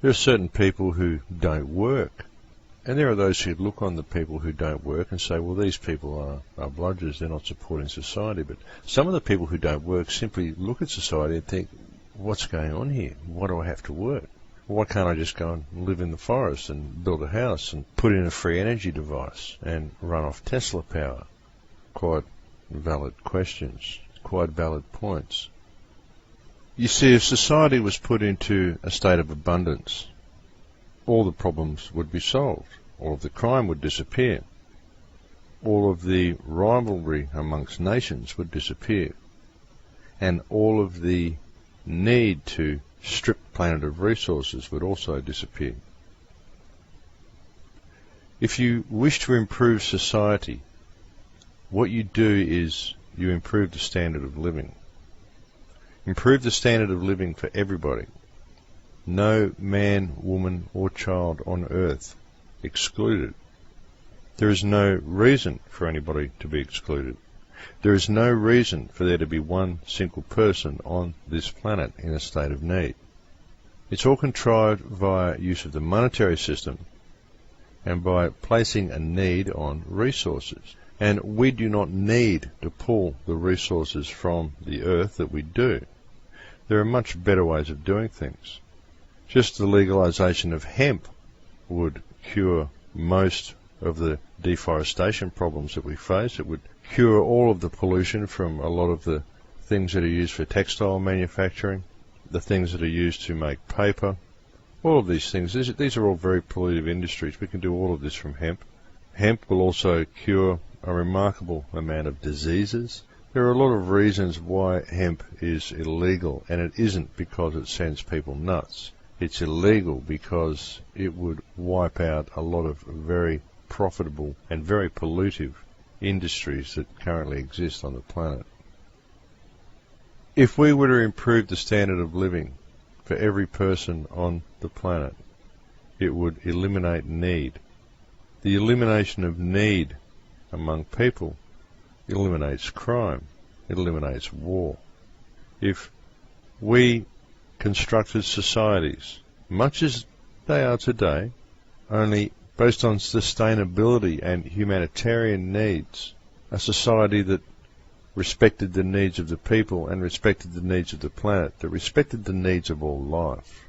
There are certain people who don't work, and there are those who look on the people who don't work and say, well, these people are bludgers, they're not supporting society. But some of the people who don't work simply look at society and think, what's going on here? Why do I have to work? Why can't I just go and live in the forest and build a house and put in a free energy device and run off Tesla power? Quite valid questions, quite valid points. You see, if society was put into a state of abundance, all the problems would be solved. All of the crime would disappear. All of the rivalry amongst nations would disappear. And all of the need to strip the planet of resources would also disappear. If you wish to improve society, what you do is you improve the standard of living. Improve the standard of living for everybody. No man, woman or child on earth excluded. There is no reason for anybody to be excluded. There is no reason for there to be one single person on this planet in a state of need. It's all contrived via use of the monetary system and by placing a need on resources. And we do not need to pull the resources from the earth that we do. There are much better ways of doing things. Just the legalization of hemp would cure most of the deforestation problems that we face. It would cure all of the pollution from a lot of the things that are used for textile manufacturing, the things that are used to make paper, all of these things. These are all very pollutive industries. We can do all of this from hemp. Hemp will also cure a remarkable amount of diseases. There are a lot of reasons why hemp is illegal, and it isn't because it sends people nuts. It's illegal because it would wipe out a lot of very profitable and very pollutive industries that currently exist on the planet. If we were to improve the standard of living for every person on the planet, it would eliminate need. The elimination of need among people eliminates crime, it eliminates war. If we constructed societies, much as they are today, only based on sustainability and humanitarian needs, a society that respected the needs of the people and respected the needs of the planet, that respected the needs of all life,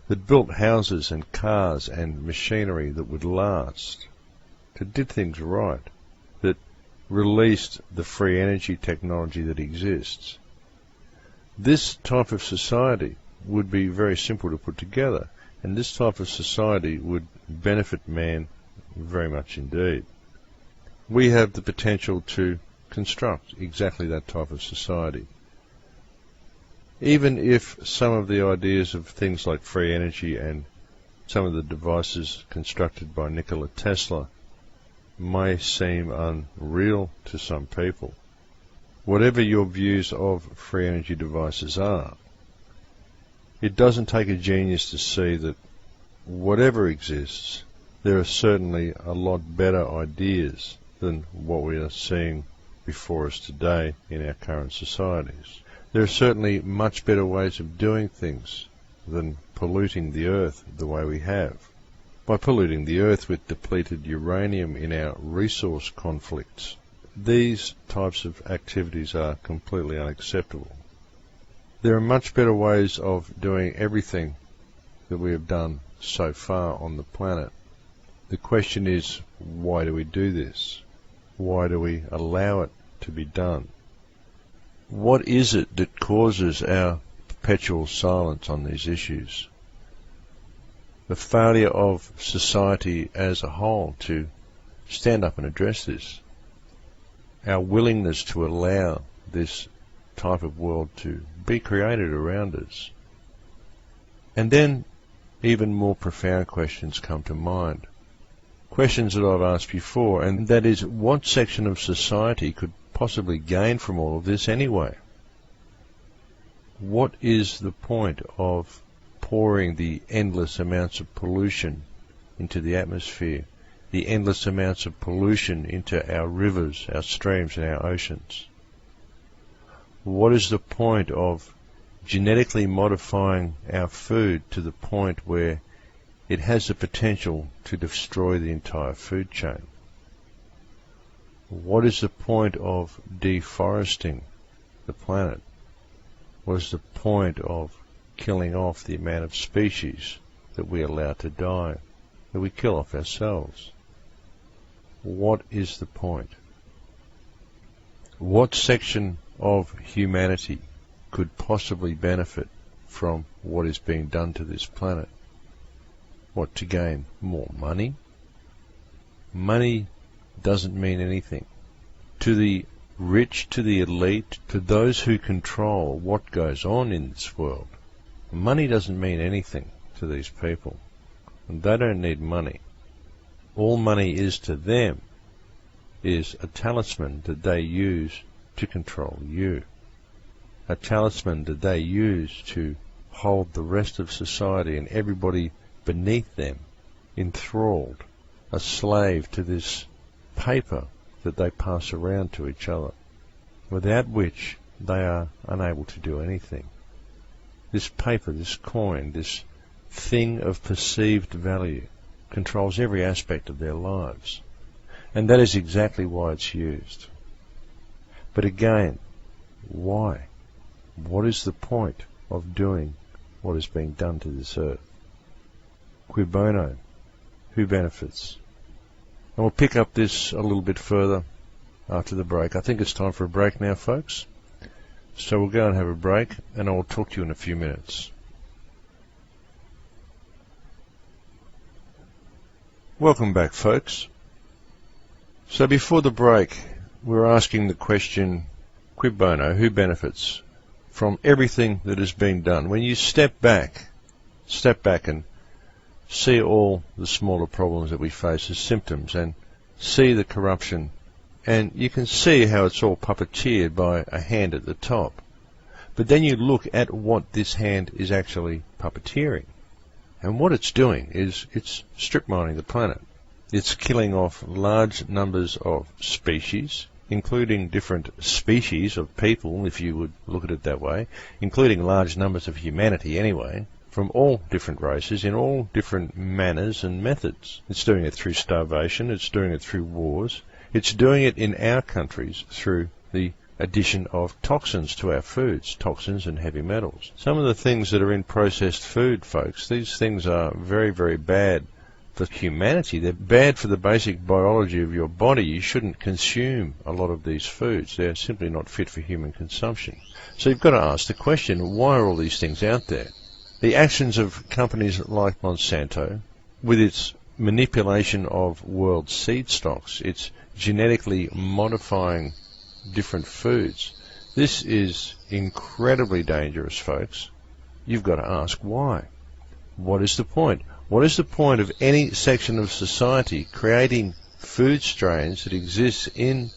that built houses and cars and machinery that would last, that did things right, that released the free energy technology that exists. This type of society would be very simple to put together, and this type of society would benefit man very much indeed. We have the potential to construct exactly that type of society. Even if some of the ideas of things like free energy and some of the devices constructed by Nikola Tesla may seem unreal to some people, whatever your views of free energy devices are, it doesn't take a genius to see that whatever exists, there are certainly a lot better ideas than what we are seeing before us today in our current societies. There are certainly much better ways of doing things than polluting the earth the way we have. By polluting the earth with depleted uranium in our resource conflicts, these types of activities are completely unacceptable. There are much better ways of doing everything that we have done so far on the planet. The question is, why do we do this? Why do we allow it to be done? What is it that causes our perpetual silence on these issues? The failure of society as a whole to stand up and address this. Our willingness to allow this type of world to be created around us. And then even more profound questions come to mind. Questions that I've asked before, and that is, what section of society could possibly gain from all of this anyway? What is the point of pouring the endless amounts of pollution into the atmosphere, the endless amounts of pollution into our rivers, our streams and our oceans? What is the point of genetically modifying our food to the point where it has the potential to destroy the entire food chain. What is the point of deforesting the planet? What is the point of killing off the amount of species that we allow to die, that we kill off ourselves? What is the point? What section of humanity could possibly benefit from what is being done to this planet? What, to gain more money? Money doesn't mean anything. To the rich, to the elite, to those who control what goes on in this world, money doesn't mean anything to these people. And they don't need money. All money is to them is a talisman that they use to control you. A talisman that they use to hold the rest of society and everybody beneath them enthralled, a slave to this paper that they pass around to each other, without which they are unable to do anything. This paper, this coin, this thing of perceived value controls every aspect of their lives. And that is exactly why it's used. But again, why? What is the point of doing what is being done to this earth? Quid bono? Who benefits? And we'll pick up this a little bit further after the break. I think it's time for a break now, folks. So we'll go and have a break, and I'll talk to you in a few minutes. Welcome back, folks. So before the break, we were asking the question, quid bono, who benefits from everything that has been done? When you step back and see all the smaller problems that we face as symptoms, and see the corruption, and you can see how it's all puppeteered by a hand at the top. But then you look at what this hand is actually puppeteering. And what it's doing is it's strip mining the planet. It's killing off large numbers of species, including different species of people, if you would look at it that way, including large numbers of humanity anyway, from all different races, in all different manners and methods. It's doing it through starvation, it's doing it through wars, it's doing it in our countries through the addition of toxins to our foods, toxins and heavy metals. Some of the things that are in processed food, folks, these things are very, very bad for humanity. They're bad for the basic biology of your body. You shouldn't consume a lot of these foods. They're simply not fit for human consumption. So you've got to ask the question, why are all these things out there? The actions of companies like Monsanto, with its manipulation of world seed stocks, its genetically modifying different foods, this is incredibly dangerous, folks. You've got to ask why. What is the point? What is the point of any section of society creating food strains that exist in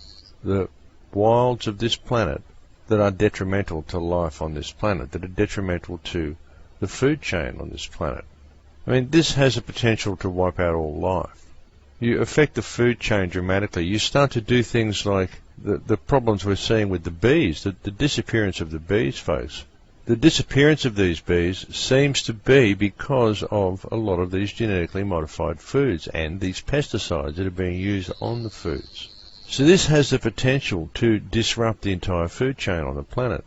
the wilds of this planet that are detrimental to life on this planet, that are detrimental to the food chain on this planet? I mean, this has a potential to wipe out all life. You affect the food chain dramatically. You start to do things like the problems we're seeing with the bees, the disappearance of the bees, folks. The disappearance of these bees seems to be because of a lot of these genetically modified foods and these pesticides that are being used on the foods. So this has the potential to disrupt the entire food chain on the planet.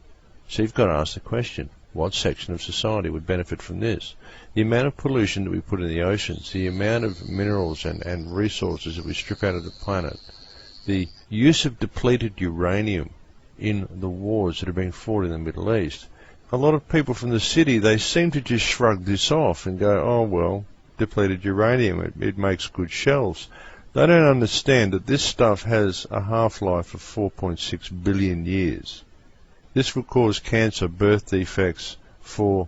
So you've got to ask the question, what section of society would benefit from this? The amount of pollution that we put in the oceans, the amount of minerals and resources that we strip out of the planet, the use of depleted uranium in the wars that are being fought in the Middle East. A lot of people from the city, they seem to just shrug this off and go, oh well, depleted uranium, it makes good shells. They don't understand that this stuff has a half-life of 4.6 billion years. This will cause cancer, birth defects for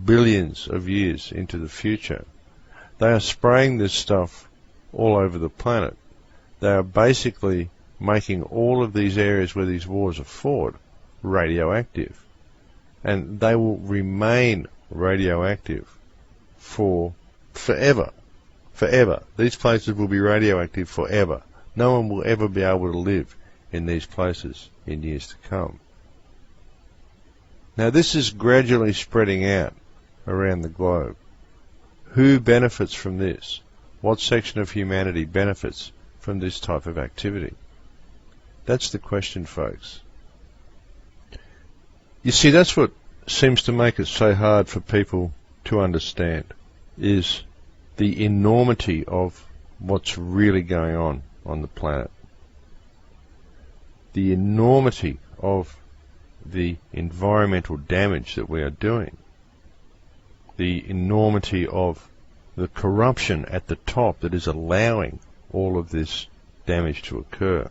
billions of years into the future. They are spraying this stuff all over the planet. They are basically making all of these areas where these wars are fought radioactive. And they will remain radioactive for forever. Forever. These places will be radioactive forever. No one will ever be able to live in these places in years to come. Now this is gradually spreading out around the globe. Who benefits from this? What section of humanity benefits from this type of activity? That's the question, folks. You see, that's what seems to make it so hard for people to understand, is the enormity of what's really going on the planet. The enormity of the environmental damage that we are doing. The enormity of the corruption at the top that is allowing all of this damage to occur.